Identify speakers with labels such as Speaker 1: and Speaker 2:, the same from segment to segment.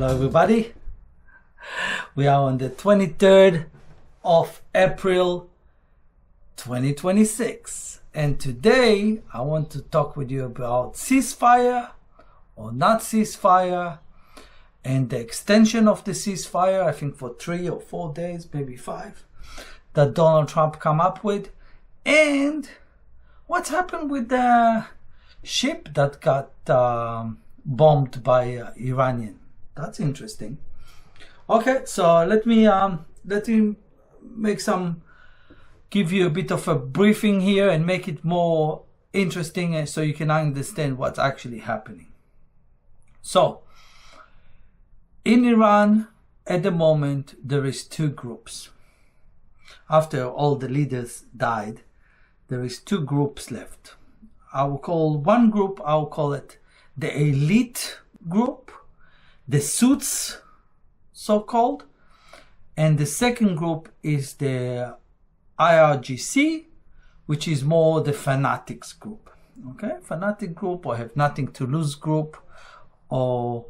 Speaker 1: Hello everybody. We are on the 23rd of April 2026 and today I want to talk with you about ceasefire or not ceasefire and the extension of the ceasefire, I think for 3 or 4 days, maybe 5, that Donald Trump come up with, and what's happened with the ship that got bombed by Iranian. That's interesting. Okay, so let me give you a bit of a briefing here and make it more interesting so you can understand what's actually happening. So in Iran at the moment there is 2 groups. After all the leaders died, there is 2 groups left. I will call one group, I'll call it the elite group, the suits so-called, and the second group is the IRGC, which is more the fanatics group. Okay, fanatic group or have nothing to lose group or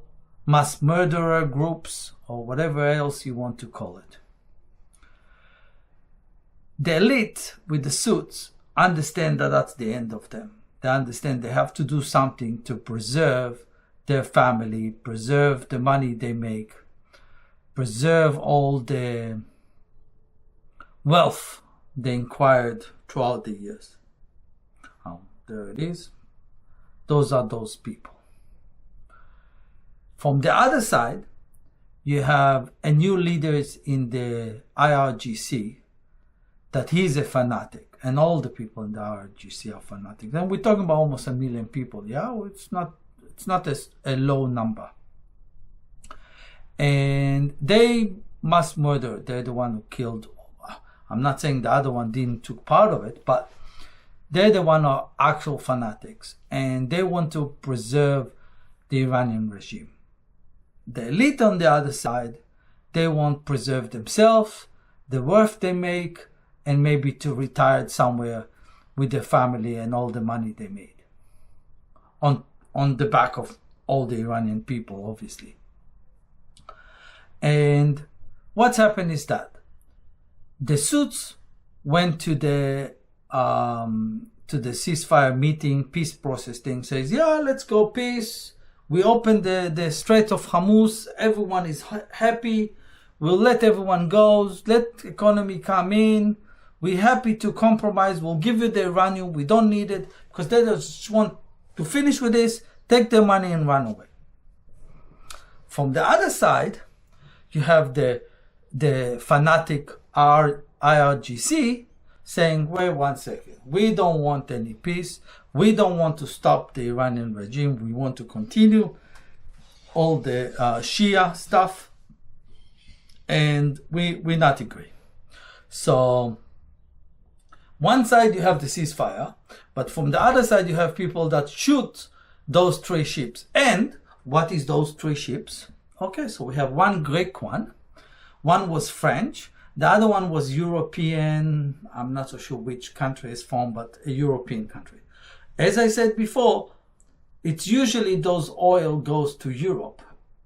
Speaker 1: mass murderer groups or whatever else you want to call it. The elite with the suits understand that that's the end of them. They understand they have to do something to preserve their family, preserve the money they make, preserve all the wealth they acquired throughout the years. There it is. Those are those people. From the other side, you have a new leader in the IRGC that he's a fanatic. And all the people in the IRGC are fanatics. And we're talking about almost 1 million people. Yeah, it's not a low number. And they mass murder. They're the one who killed. I'm not saying the other one didn't took part of it, but they're the one who are actual fanatics. And they want to preserve the Iranian regime. The elite on the other side, they want to preserve themselves, the wealth they make, and maybe to retire somewhere with their family and all the money they made. On the back of all the Iranian people, obviously. And what's happened is that the suits went to the ceasefire meeting, peace process thing, says, yeah, let's go peace. We open the Strait of Hormuz. Everyone is happy. We'll let everyone go. Let economy come in. We're happy to compromise. We'll give you the uranium. We don't need it because they just want to finish with this, take their money and run away. From the other side, you have the fanatic IRGC saying, wait 1 second. We don't want any peace. We don't want to stop the Iranian regime. We want to continue all the Shia stuff. And we not agree. So one side you have the ceasefire, but from the other side you have people that shoot those 3 ships. And what is those 3 ships? Okay, so we have one Greek one was French, the other one was European, I'm not so sure which country it's from, but a European country. As I said before, it's usually those oil goes to Europe,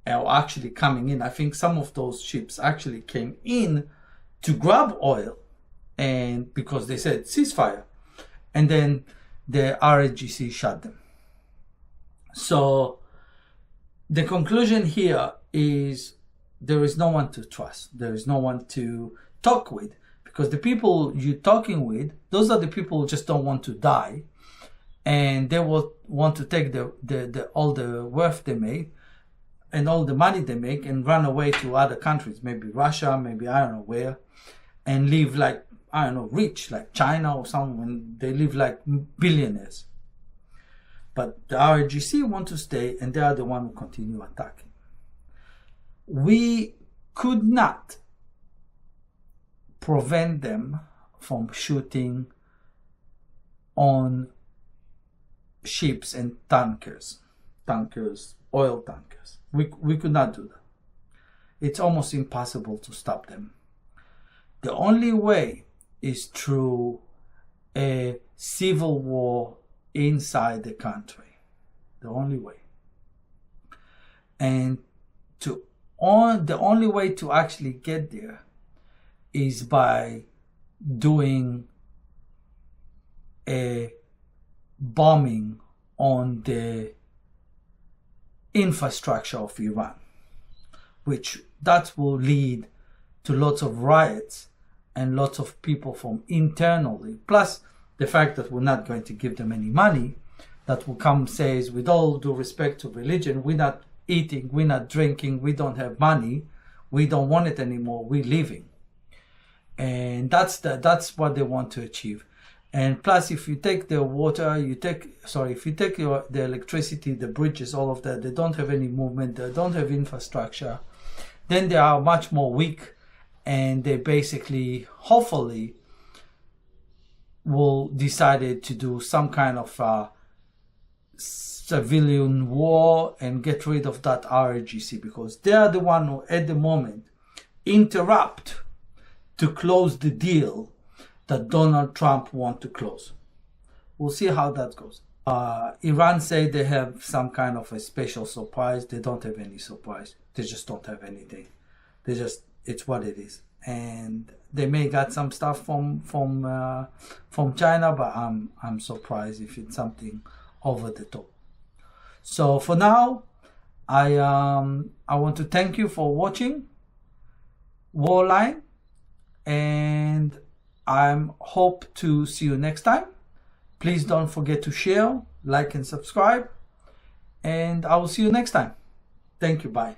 Speaker 1: or actually coming in. I think some of those ships actually came in to grab oil, and because they said ceasefire, and then the RGC shot them. So the conclusion here is there is no one to trust. There is no one to talk with, because the people you're talking with, those are the people who just don't want to die, and they will want to take all the wealth they made and all the money they make and run away to other countries, maybe Russia, maybe I don't know where, and live like, I don't know, rich, like China or something. They live like billionaires. But the RGC want to stay, and they are the one who continue attacking. We could not prevent them from shooting on ships and tankers, oil tankers. We could not do that. It's almost impossible to stop them. The only way is through a civil war inside the country. The only way. And to the only way to actually get there is by doing a bombing on the infrastructure of Iran, which that will lead to lots of riots and lots of people from internally, plus the fact that we're not going to give them any money, that will come says, with all due respect to religion, we're not eating, we're not drinking, we don't have money, we don't want it anymore, we're leaving. And that's what they want to achieve. And plus, if you take the water, if you take the electricity, the bridges, all of that, they don't have any movement, they don't have infrastructure, then they are much more weak, and they basically, hopefully, will decide to do some kind of civilian war and get rid of that IRGC, because they are the one who, at the moment, interrupt to close the deal that Donald Trump wants to close. We'll see how that goes. Iran say they have some kind of a special surprise. They don't have any surprise. They just don't have anything. It's what it is. And they may got some stuff from China, but I'm surprised if it's something over the top. So for now, I want to thank you for watching Warline, and I hope to see you next time. Please don't forget to share, like, and subscribe, and I will see you next time. Thank you. Bye.